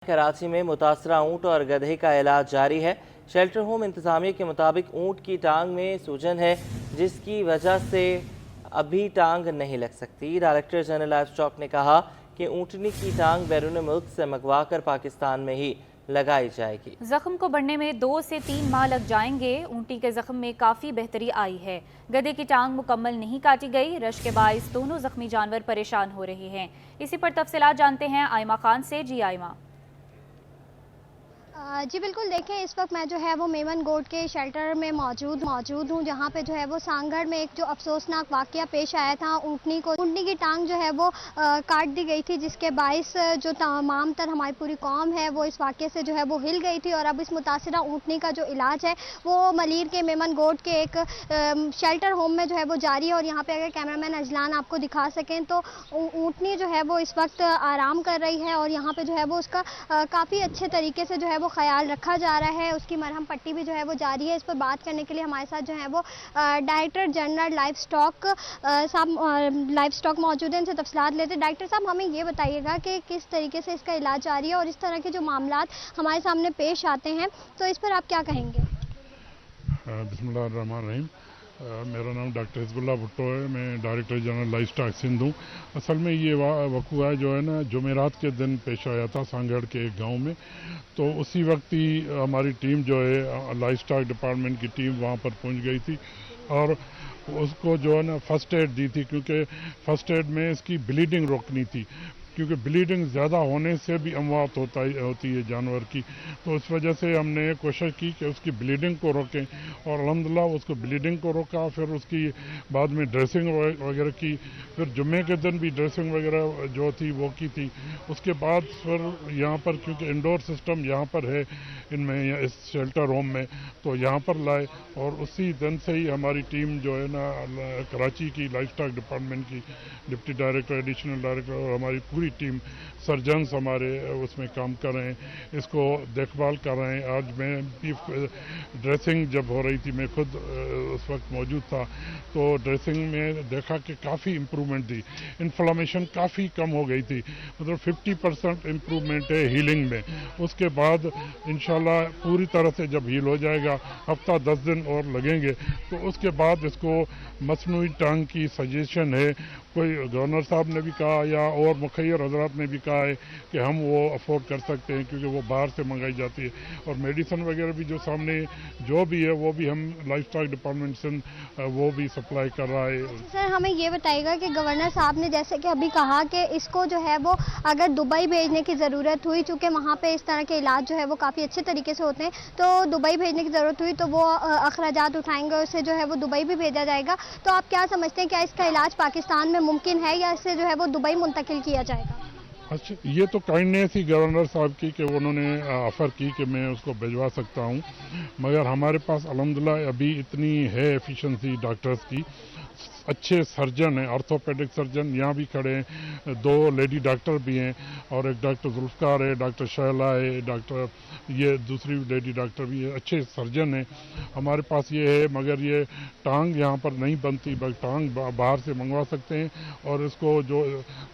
کراچی میں متاثرہ اونٹ اور گدھے کا علاج جاری ہے۔ شیلٹر ہوم انتظامیہ کے مطابق اونٹ کی ٹانگ میں سوجن ہے، جس کی وجہ سے ابھی ٹانگ نہیں لگ سکتی۔ ڈائریکٹر جنرل لائف اسٹاک نے کہا کہ اونٹنی کی ٹانگ بیرون ملک سے منگوا کر پاکستان میں ہی لگائی جائے گی۔ زخم کو بڑھنے میں 2 سے 3 ماہ لگ جائیں گے۔ اونٹی کے زخم میں کافی بہتری آئی ہے۔ گدھے کی ٹانگ مکمل نہیں کاٹی گئی۔ رش کے باعث دونوں زخمی جانور پریشان ہو رہے ہیں۔ اسی پر تفصیلات جانتے ہیں آئمہ خان سے۔ جی آئمہ۔ جی بالکل، دیکھیں اس وقت میں جو ہے وہ میمن گوٹ کے شیلٹر میں موجود ہوں، جہاں پہ جو ہے وہ سانگڑ میں ایک جو افسوسناک واقعہ پیش آیا تھا۔ اونٹنی کی ٹانگ جو ہے وہ کاٹ دی گئی تھی، جس کے باعث جو تمام تر ہماری پوری قوم ہے وہ اس واقعے سے جو ہے وہ ہل گئی تھی، اور اب اس متاثرہ اونٹنی کا جو علاج ہے وہ ملیر کے میمن گوٹ کے ایک شیلٹر ہوم میں جو ہے وہ جاری ہے۔ اور یہاں پہ اگر کیمرامین اجلان آپ کو دکھا سکیں تو اونٹنی جو ہے وہ اس وقت آرام کر رہی ہے، اور یہاں پہ جو ہے وہ اس کا کافی اچھے طریقے سے جو ہے وہ خیال رکھا جا رہا ہے۔ اس کی مرہم پٹی بھی جو ہے وہ جاری ہے۔ اس پر بات کرنے کے لیے ہمارے ساتھ جو ہے وہ ڈائریکٹر جنرل لائف اسٹاک موجود ہیں، ان سے تفصیلات لیتے ہیں۔ ڈائریکٹر صاحب، ہمیں یہ بتائیے گا کہ کس طریقے سے اس کا علاج جاری ہے، اور اس طرح کے جو معاملات ہمارے سامنے پیش آتے ہیں تو اس پر آپ کیا کہیں گے؟ بسم اللہ الرحمن الرحیم۔ میرا نام ڈاکٹر حزب اللہ بھٹو ہے، میں director general life stock Sindh ہوں۔ اصل میں یہ وقوعہ جو ہے نا جمعرات کے دن پیش آیا تھا سانگڑ کے ایک گاؤں میں، تو اسی وقت ہی ہماری ٹیم جو ہے لائف اسٹاک ڈپارٹمنٹ کی ٹیم وہاں پر پہنچ گئی تھی، اور اس کو جو ہے نا فرسٹ ایڈ دی تھی، کیونکہ فرسٹ ایڈ میں اس کی بلیڈنگ روکنی تھی، کیونکہ بلیڈنگ زیادہ ہونے سے بھی اموات ہوتی ہے جانور کی۔ تو اس وجہ سے ہم نے کوشش کی کہ اس کی بلیڈنگ کو روکیں، اور الحمدللہ اس کو بلیڈنگ کو روکا۔ پھر اس کی بعد میں ڈریسنگ وغیرہ کی، پھر جمعے کے دن بھی ڈریسنگ وغیرہ جو تھی وہ کی تھی۔ اس کے بعد پھر یہاں پر کیونکہ انڈور سسٹم یہاں پر ہے ان میں، اس شیلٹر ہوم میں، تو یہاں پر لائے، اور اسی دن سے ہی ہماری ٹیم جو ہے نا کراچی کی لائف اسٹاک ڈپارٹمنٹ کی ڈپٹی ڈائریکٹر، ایڈیشنل ڈائریکٹر اور ہماری پوری ٹیم، سرجنز ہمارے اس میں کام کر رہے ہیں، اس کو دیکھ بھال کر رہے ہیں۔ آج میں ڈریسنگ جب ہو رہی تھی، میں خود اس وقت موجود تھا، تو ڈریسنگ میں دیکھا کہ کافی امپرومنٹ تھی، انفلامیشن کافی کم ہو گئی تھی، مطلب 50% امپرومنٹ ہے ہیلنگ میں۔ اس کے بعد انشاءاللہ پوری طرح سے جب ہیل ہو جائے گا، ہفتہ 10 دن اور لگیں گے، تو اس کے بعد اس کو مصنوعی ٹانگ کی سجیشن ہے، کوئی گورنر صاحب نے بھی کہا یا اور مخیر حضرات نے بھی کہا ہے کہ ہم وہ افورڈ کر سکتے ہیں، کیونکہ وہ باہر سے منگائی جاتی ہے، اور میڈیسن وغیرہ بھی جو سامنے جو بھی ہے وہ بھی ہم لائف اسٹاک ڈپارٹمنٹ سے وہ بھی سپلائی کر رہا ہے۔ سر، ہمیں یہ بتائیے گا کہ گورنر صاحب نے جیسے کہ ابھی کہا کہ اس کو جو ہے وہ اگر دبئی بھیجنے کی ضرورت ہوئی، چونکہ وہاں پہ اس طرح کے علاج جو ہے وہ کافی اچھے طریقے سے ہوتے ہیں، تو دبئی بھیجنے کی ضرورت ہوئی تو وہ اخراجات اٹھائیں گے، اسے جو ہے وہ دبئی بھی بھیجا جائے گا۔ تو آپ کیا سمجھتے ہیں، کیا اس کا علاج پاکستان میں ممکن ہے، یا اسے جو ہے وہ دبئی منتقل کیا جائے گا؟ اچھا، یہ تو کائنڈنیس ہی گورنر صاحب کی کہ انہوں نے آفر کی کہ میں اس کو بھجوا سکتا ہوں، مگر ہمارے پاس الحمدللہ ابھی اتنی ہے ایفیشنسی ڈاکٹرز کی، اچھے سرجن ہیں، آرتھوپیڈک سرجن یہاں بھی کھڑے ہیں، 2 لیڈی ڈاکٹر بھی ہیں، اور ایک ڈاکٹر ذوالفقار ہے، ڈاکٹر شہلا ہے، ڈاکٹر یہ دوسری لیڈی ڈاکٹر بھی ہے، اچھے سرجن ہیں ہمارے پاس یہ ہے۔ مگر یہ ٹانگ یہاں پر نہیں بنتی، بلکہ ٹانگ باہر سے منگوا سکتے ہیں، اور اس کو جو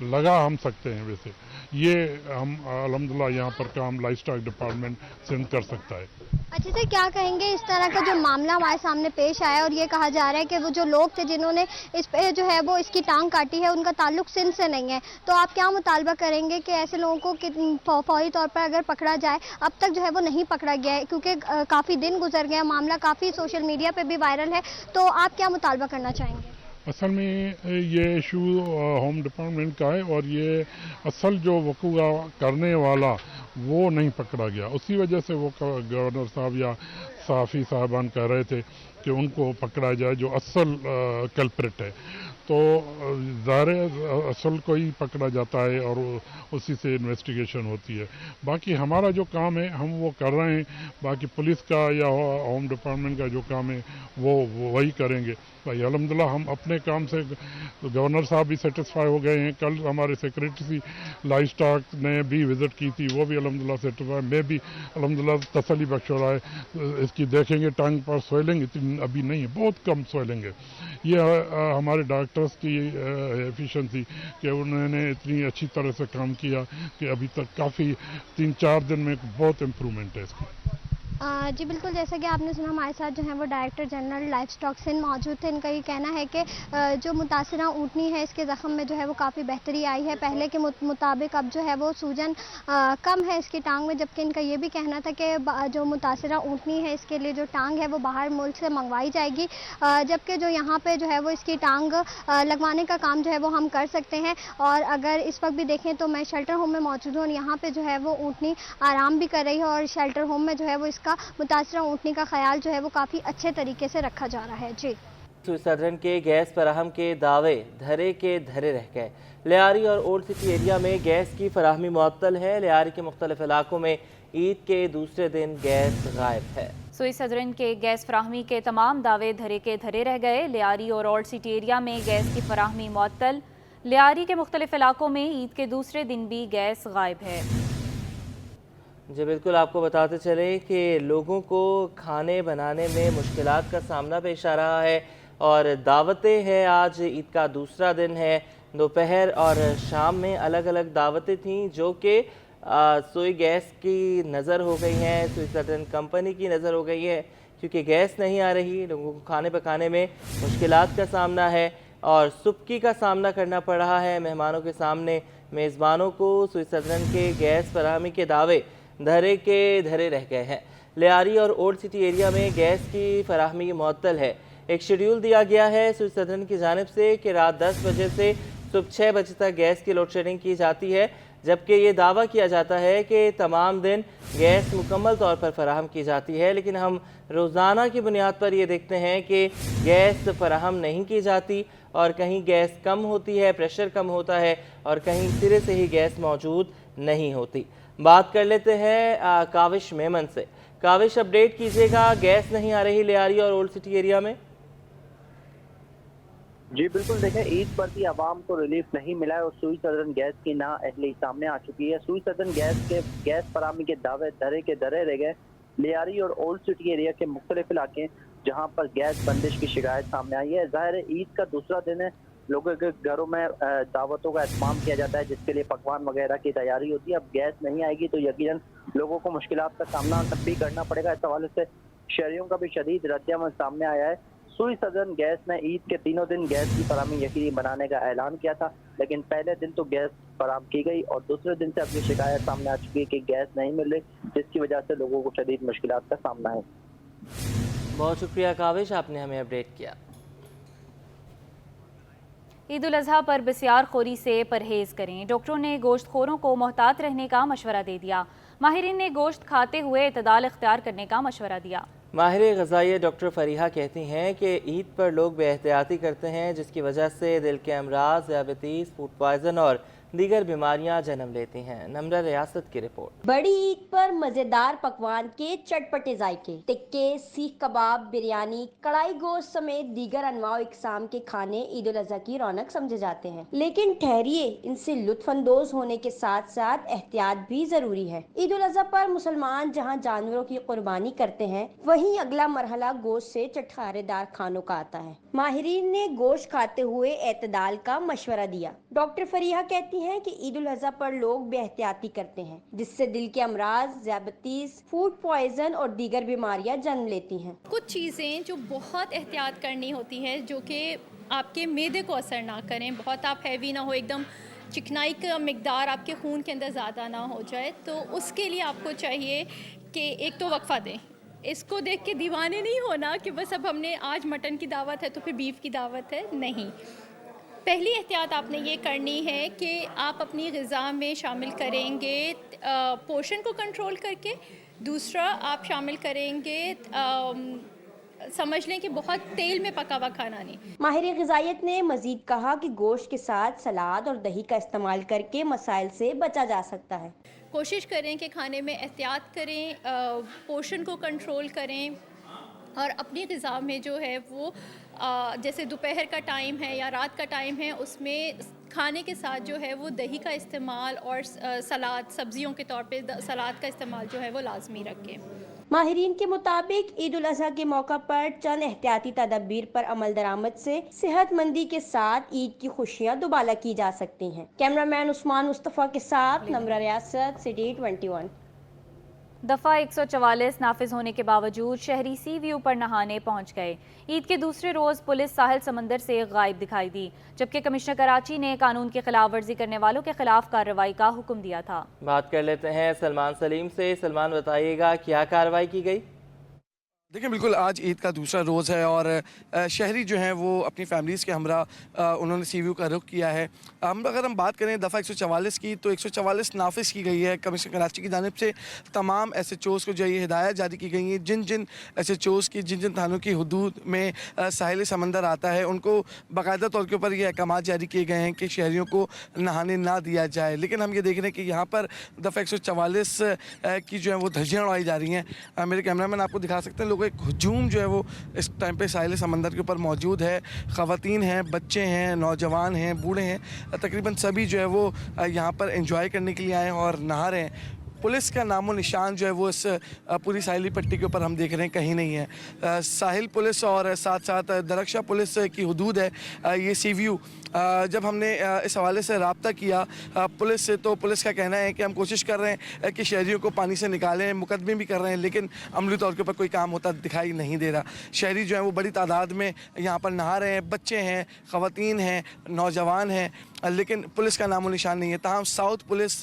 لگا ہم سکتے ہیں، ویسے یہ ہم الحمدللہ یہاں پر کام لائف اسٹاک ڈپارٹمنٹ سندھ کر سکتا ہے۔ اچھا سر، کیا کہیں گے اس طرح کا جو معاملہ ہمارے سامنے پیش آیا، اور یہ کہا جا رہا ہے کہ وہ جو لوگ تھے جنہوں نے اس پہ جو ہے وہ اس کی ٹانگ کاٹی ہے، ان کا تعلق سندھ سے نہیں ہے، تو آپ کیا مطالبہ کریں گے کہ ایسے لوگوں کو فوری طور پر اگر پکڑا جائے؟ اب تک جو ہے وہ نہیں پکڑا گیا ہے، کیونکہ کافی دن گزر گیا، معاملہ کافی سوشل میڈیا پہ بھی وائرل ہے، تو آپ کیا مطالبہ کرنا چاہیں گے؟ اصل میں یہ ایشو ہوم ڈپارٹمنٹ کا ہے، اور یہ اصل جو وقوع کرنے والا وہ نہیں پکڑا گیا، اسی وجہ سے وہ گورنر صاحب یا صحافی صاحبان کہہ رہے تھے کہ ان کو پکڑا جائے جو اصل کلپریٹ ہے، تو ظاہر اصل کو ہی پکڑا جاتا ہے اور اسی سے انویسٹیگیشن ہوتی ہے۔ باقی ہمارا جو کام ہے ہم وہ کر رہے ہیں، باقی پولیس کا یا ہوم ڈپارٹمنٹ کا جو کام ہے وہ وہی کریں گے۔ بھائی الحمدللہ ہم اپنے کام سے گورنر صاحب بھی سیٹسفائی ہو گئے ہیں، کل ہمارے سیکریٹری لائف اسٹاک نے بھی وزٹ کی تھی، وہ بھی الحمدللہ سیٹسفائی، میں بھی الحمدللہ تسلی بخش ہو رہا ہے۔ اس کی دیکھیں گے ٹانگ پر سویلنگ اتنی ابھی نہیں ہے، بہت کم سویلنگ ہے۔ یہ ہمارے ڈاکٹر डॉक्टर्स की एफिशिएंसी कि उन्होंने इतनी अच्छी तरह से काम किया कि अभी तक काफ़ी 3-4 दिन में बहुत इम्प्रूवमेंट है इसकी। जी बिल्कुल, जैसा कि आपने सुना हमारे साथ जो है वो director general livestock Sindh मौजूद थे। इनका ये कहना है कि जो मुतासिरा ऊँटनी है इसके ज़ख्म में जो है वो काफ़ी बेहतरी आई है। पहले के मुताबिक अब जो है वो सूजन कम है इसकी टांग में, जबकि इनका ये भी कहना था कि जो मुतासिरा ऊँटनी है इसके लिए जो टांग है वो बाहर मुल्क से मंगवाई जाएगी, जबकि जो यहाँ पे जो है वो इसकी टांग लगवाने का काम जो है वो हम कर सकते हैं। और अगर इस वक्त भी देखें तो मैं शेल्टर होम में मौजूद हूँ और यहाँ पे जो है वो ऊँटनी आराम भी कर रही है और शेल्टर होम में जो है वो इसका मुतासरा ऊँटनी का ख्याल जो है वो काफ़ी अच्छे तरीके से रखा जा रहा है। जी सदरन के गैस फराहम के दावे धरे के धरे रह गए। लियारी और ओल्ड सिटी एरिया में गैस की फराहमी मुअत्तल है। लियारी के मुख्तलिफ इलाकों में ईद के दूसरे दिन गैस गायब है। सुई सदरन के गैस फराहमी के तमाम दावे धरे के धरे रह गए। लियारी और ओल्ड सिटी एरिया में गैस की फराहमी मुअत्तल। लियारी के मुख्तलिफ इलाकों में ईद के दूसरे दिन भी गैस गायब है। जी बिल्कुल, आपको बताते चले कि लोगों को खाने बनाने में मुश्किलात का सामना पेश आ रहा है और दावतें हैं। आज ईद का दूसरा दिन है। दोपहर और शाम में अलग अलग दावतें थीं जो कि सुई गैस की नज़र हो गई हैं, सुई सदरन कंपनी की नज़र हो गई है, क्योंकि गैस नहीं आ रही। लोगों को खाने पकाने में मुश्किलात का सामना है और सुबकी का सामना करना पड़ रहा है मेहमानों के सामने। मेज़बानों को सुई सदरन के गैस फराहमी के दावे धरे के धरे रह गए हैं। लियारी और ओल्ड सिटी एरिया में गैस की फराहमी मुअत्तल है। एक शेड्यूल दिया गया है सुई सदरन की जानिब से कि रात 10 बजे से सुबह 6 बजे तक गैस की लोड शेडिंग की जाती है, जबकि ये दावा किया जाता है कि तमाम दिन गैस मुकम्मल तौर पर फराहम की जाती है। लेकिन हम रोज़ाना की बुनियाद पर ये देखते हैं कि गैस फराहम नहीं की जाती और कहीं गैस कम होती है, प्रेशर कम होता है और कहीं सिरे से ही गैस मौजूद नहीं होती। बात कर लेते हैं काविश मेमन से। काविश, अपडेट कीजिएगा, गैस नहीं आ रही लियारी और ओल्ड सिटी एरिया में? जी बिल्कुल, देखें ईद पर भी आवाम को रिलीफ नहीं मिला है और सुई सदरन गैस की नाअहली सामने आ चुकी है। सुई सदरन गैस के गैस फराहमी के दावे धरे के धरे रह गए। लियारी और ओल्ड सिटी एरिया के मुख्तलिफ इलाके जहाँ पर गैस बंदिश की शिकायत सामने आई है। ज़ाहिर है ईद का दूसरा दिन है, लोगों के घरों में दावतों का एहतमाम किया जाता है जिसके लिए पकवान वगैरह की तैयारी होती है। अब गैस नहीं आएगी तो यकीनन लोगों को मुश्किलात का सामना तब भी करना पड़ेगा। इस हवाले से शहरियों का भी शदीद रद्द-ए-अमल सामने आया है। सुई सदरन गैस ने ईद के तीनों दिन गैस की फराहमी यकीनी बनाने का ऐलान किया था, लेकिन पहले दिन तो गैस फराहम की गई और दूसरे दिन से अपनी शिकायत सामने आ चुकी है कि गैस नहीं मिल रही, जिसकी वजह से लोगों को शदीद मुश्किलात का सामना है। बहुत शुक्रिया काविश, आपने हमें अपडेट किया। ईद उल अज़हा पर बसियार खोरी से परहेज़ करें। डॉक्टरों ने गोश्त खोरों को मोहतात रहने का मशवरा दे दिया। माहिरीन ने गोश्त खाते हुए इतदाल इख्तियार करने का मशवरा दिया। माहिर ग़ज़ाइया डॉक्टर फरीहा कहती हैं कि ईद पर लोग बेहतियाती करते हैं, जिसकी वजह से दिल के अमराज, ज़ियादतीस, फूड पॉइज़न और दीगर बीमारियां जन्म लेती हैं। नम्रा रियासत की रिपोर्ट। बड़ी ईद पर मजेदार पकवान के चटपटे जायके, टिक्के, सीख कबाब, बिरयानी, कढ़ाई गोश्त समेत दीगर अनवाओ इकसाम के खाने ईद उल अज़हा की रौनक समझे जाते हैं। लेकिन ठहरिए, इनसे लुत्फ अंदोज होने के साथ साथ एहतियात भी जरूरी है। ईद उल अज़हा पर मुसलमान जहाँ जानवरों की कुर्बानी करते हैं, वहीं अगला मरहला गोश्त से चटखारेदार खानों का आता है। माहिरीन ने गोश्त खाते हुए एतदाल का मशवरा दिया। डॉक्टर फरीहा कहती हैं कि ईद उल अज़हा पर लोग बेहतियाती करते हैं, जिससे दिल के अमराज, ज़ियादतीस, फूड पॉइजन और दीगर बीमारियां जन्म लेती हैं। कुछ चीज़ें जो बहुत एहतियात करनी होती है, जो कि आपके मैदे को असर ना करें, बहुत आप हैवी ना हो, एकदम चिकनाई का मिकदार आपके खून के अंदर ज़्यादा ना हो जाए, तो उसके लिए आपको चाहिए कि एक तो वक्फा दें। इसको देख के दीवाने नहीं होना कि बस अब हमने आज मटन की दावत है तो फिर बीफ की दावत है, नहीं। पहली एहतियात आपने ये करनी है कि आप अपनी ग़िज़ा में शामिल करेंगे पोर्शन को कंट्रोल करके। दूसरा आप शामिल करेंगे समझ लें कि बहुत तेल में पका हुआ खाना नहीं। माहिर ग़िज़ाइयत ने मज़ीद कहा कि गोश्त के साथ सलाद और दही का इस्तेमाल करके मसाइल से बचा जा सकता है। कोशिश करें कि खाने में एहतियात करें, पोर्शन को कंट्रोल करें और अपनी ग़िज़ा में जो है वो जैसे दोपहर का टाइम है या रात का टाइम है, उसमें खाने के साथ जो है वो दही का इस्तेमाल और सलाद, सब्जियों के तौर पे सलाद का इस्तेमाल जो है वो लाजमी रखें। माहिरीन के मुताबिक ईद उल अजहा के मौका पर चंद एहतियाती तदबीर पर अमल दरामद से सेहतमंदी के साथ ईद की खुशियां दुबाला की जा सकती हैं। कैमरामैन उस्मान मुस्तफ़ा के साथ नम्रा रियासत, सिटी 21। दफ़ा 144 नाफिज होने के बावजूद शहरी सी व्यू पर नहाने पहुंच गए। ईद के दूसरे रोज़ पुलिस साहिल समंदर से गायब दिखाई दी, जबकि कमिश्नर कराची ने कानून की खिलाफ वर्जी करने वालों के खिलाफ कार्रवाई का हुक्म दिया था। बात कर लेते हैं सलमान सलीम से। सलमान, बताइएगा क्या कार्रवाई की गई? देखिए, बिल्कुल आज ईद का दूसरा रोज़ है और शहरी जो हैं वो अपनी फैमिलीज़ के हमरा उन्होंने सी व्यू का रुख किया है। अगर हम बात करें दफ़ा 144 की, तो 144 नाफिज की गई है कमिश्नर कराची की जानिब से। तमाम SHOs को जो ये हिदायत जारी की गई हैं, जिन जिन SHOs की जिन जिन थानों की हदूद में साहिल समंदर आता है, उनको बाकायदा तौर के ऊपर ये अहकाम जारी किए गए हैं कि शहरियों को नहाने ना दिया जाए। लेकिन हम ये देख रहे हैं कि यहाँ पर दफ़ा 144 की जो है वो धज्जियाँ उड़ाई जा रही हैं। मेरे कैमरामैन आपको दिखा सकते हैं, लोगों एक हजूम जो है वो इस टाइम पे साहिल समंदर के ऊपर मौजूद है। ख़वातीन हैं, बच्चे हैं, नौजवान हैं, बूढ़े हैं, तकरीबन सभी जो है वो यहाँ पर एंजॉय करने के लिए आए हैं और नहा रहे हैं। पुलिस का नामो निशान जो है वो इस पूरी साहिली पट्टी के ऊपर हम देख रहे हैं कहीं नहीं है। साहिल पुलिस और साथ साथ दरख्शा पुलिस की हदूद है ये सी व्यू। जब हमने इस हवाले से रब्ता किया पुलिस से, तो पुलिस का कहना है कि हम कोशिश कर रहे हैं कि शहरियों को पानी से निकालें, मुकदमे भी कर रहे हैं, लेकिन अमली तौर के ऊपर कोई काम होता दिखाई नहीं दे रहा। शहरी जो है वो बड़ी तादाद में यहाँ पर नहा रहे हैं, बच्चे हैं, ख़वातीन हैं, नौजवान हैं, लेकिन पुलिस का नामो निशान नहीं है। ताहम साउथ पुलिस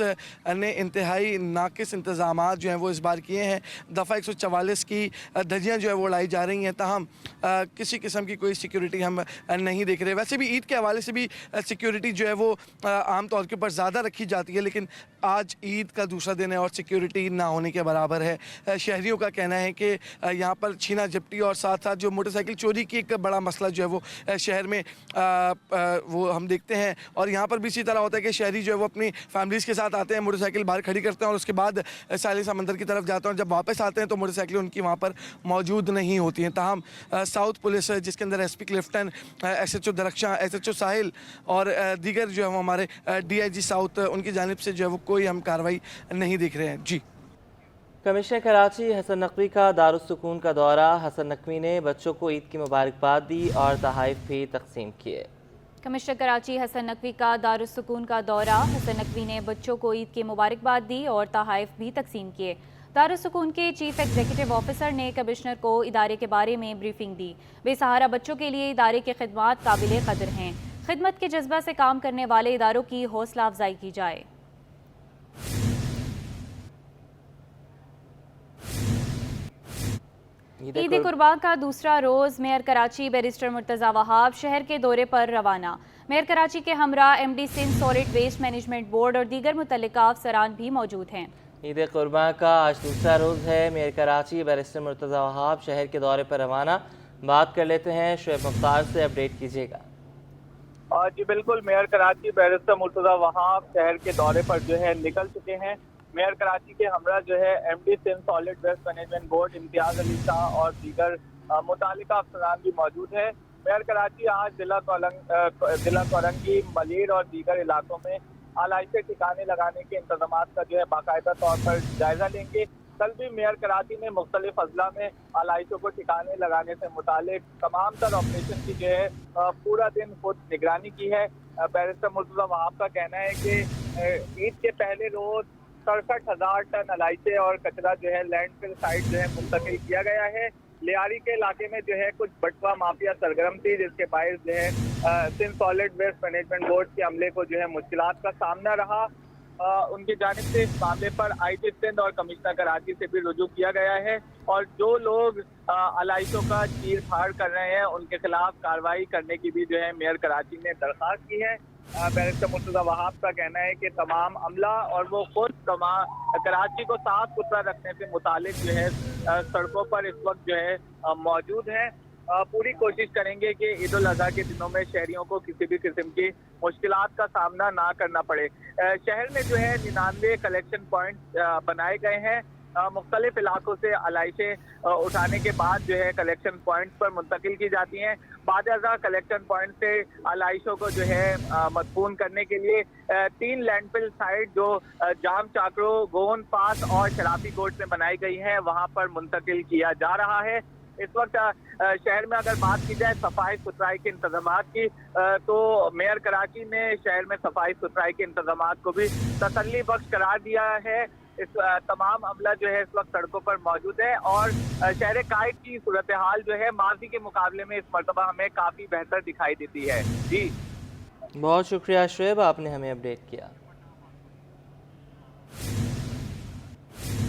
ने इंतहाई नाकिस इंतज़ामात जो हैं वो इस बार किए हैं। दफ़ा 144 की धज्जियाँ जो है वो उड़ाई जा रही हैं, ताहम किसी किस्म की कोई सिक्योरिटी हम नहीं देख रहे। वैसे भी ईद के हवाले से भी सिक्योरिटी जो है वो आम तौर के ऊपर ज़्यादा रखी जाती है, लेकिन आज ईद का दूसरा दिन है और सिक्योरिटी ना होने के बराबर है। शहरियों का कहना है कि यहाँ पर छीना झपटी और साथ साथ जो मोटरसाइकिल चोरी की एक बड़ा मसला जो है वो शहर में वो हम देखते हैं। और यहाँ पर भी इसी तरह होता है कि शहरी जो है वो अपनी फैमिलीज़ के साथ आते हैं, मोटरसाइकिल बाहर खड़ी करते हैं और उसके बाद साहिल समंदर की तरफ जाते हैं। जब वापस आते हैं तो मोटरसाइकिल उनकी वहाँ पर मौजूद नहीं होती हैं। ताहम साउथ पुलिस जिसके अंदर SP Clifton, SHO Darakhshan, SHO साहिल और दीगर जो है वो हमारे DIG साउथ, उनकी जानिब से जो है वो कोई हम कार्रवाई नहीं देख रहे हैं। जी। कमिश्नर कराची हसन नकवी का दारुस्सुकून का दौरा। हसन नकवी ने बच्चों को ईद की मुबारकबाद दी और तोहफ़े भी तकसीम किए। कमिश्नर कराची हसन नकवी का दारुस्सुकून का दौरा। हसन नकवी ने बच्चों को ईद की मुबारकबाद दी और तोहफ़े भी तकसीम किए। दारुस्सुकून के चीफ एग्जीक्यूटिव ऑफिसर ने कमिश्नर को इदारे के बारे में ब्रीफिंग दी। बेसहारा बच्चों के लिए इदारे की खिदमत काबिल कदर हैं। खिदमत के जज्बा से काम करने वाले इदारों की हौसला अफजाई की जाए। ईद कुर्बान का दूसरा रोज़ मेयर कराची बैरिस्टर मुर्तज़ा वहाब शहर के दौरे पर रवाना। मेयर कराची के हमरा MD Sindh solid waste management board और दीगर मुतल्लिका अफसरान भी मौजूद हैं। ईद कुर्बान का आज दूसरा रोज़ है। मेयर कराची बैरिस्टर मुर्तज़ा वहाब शहर के दौरे पर रवाना। बात कर लेते हैं शुएब मुख्तार से, अपडेट कीजिएगा। जी बिल्कुल, मेयर कराची बैरिस्टर मुर्तज़ा वहाब शहर के दौरे पर जो है निकल चुके हैं। मेयर कराची के हमरा जो है MD Sindh solid waste management board Imtiaz Ali Shah और दीगर मुतालिका अफसरान भी मौजूद है। मेयर कराची आज जिला कोरंगी, मलीर और दीगर इलाकों में आलाइशे ठिकाने लगाने के इंतजाम का जो है बाकायदा तौर पर जायजा लेंगे। कल भी मेयर कराची ने मुख्तलिफ अजला में आलाइशों को ठिकाने लगाने से मुतालिक तमाम तर ऑपरेशन की जो है पूरा दिन खुद निगरानी की है। बैरिस्टर मुर्तज़ा वहाब का कहना है कि ईद के पहले रोज 67,000 टन अलाइशे और कचरा जो है लैंडफिल साइट जो है मुंतकिल किया गया है। लियारी के इलाके में जो है कुछ बटवा माफिया सरगर्म थी, जिसके बायस जो है Sindh solid waste management board के अमले को जो है मुश्किलात का सामना रहा। उनकी जानिब से इस मामले पर IG सिंध और कमिश्नर कराची से भी रुजू किया गया है और जो लोग अलाइशों का चीर फाड़ कर रहे हैं उनके खिलाफ कार्रवाई करने की भी जो है मेयर कराची ने दरख्वास्त की है। बैरिस्टर मुर्तज़ा वहाब का कहना है कि तमाम अमला और वो खुद कराची को साफ सुथरा रखने से मुतालिक जो है सड़कों पर इस वक्त जो है मौजूद हैं। पूरी कोशिश करेंगे कि ईद उल अज़हा के दिनों में शहरियों को किसी भी किस्म की मुश्किलात का सामना ना करना पड़े। शहर में जो है 99 कलेक्शन पॉइंट बनाए गए हैं। मुख्तलिफ इलाकों से आलाइशें उठाने के बाद जो है कलेक्शन पॉइंट्स पर मुंतकिल की जाती हैं। बाद कलेक्शन पॉइंट से आलाइशों को जो है मदफून करने के लिए 3 लैंडफिल साइट जो जाम चाकरो, गोन पास और शराफी कोट में बनाई गई है वहां पर मुंतकिल किया जा रहा है। इस वक्त शहर में अगर बात की जाए सफाई सुथराई के इंतजामात की तो मेयर कराची ने शहर में सफाई सुथराई के इंतजामात को भी तसल्ली बख्श करार दिया है। इस तमाम अमला जो है इस वक्त सड़कों पर मौजूद है और शहर कायद की सूरत हाल जो है माजी के मुकाबले में इस मरतबा हमें काफ़ी बेहतर दिखाई देती है। जी बहुत शुक्रिया शुएब, आपने हमें अपडेट किया।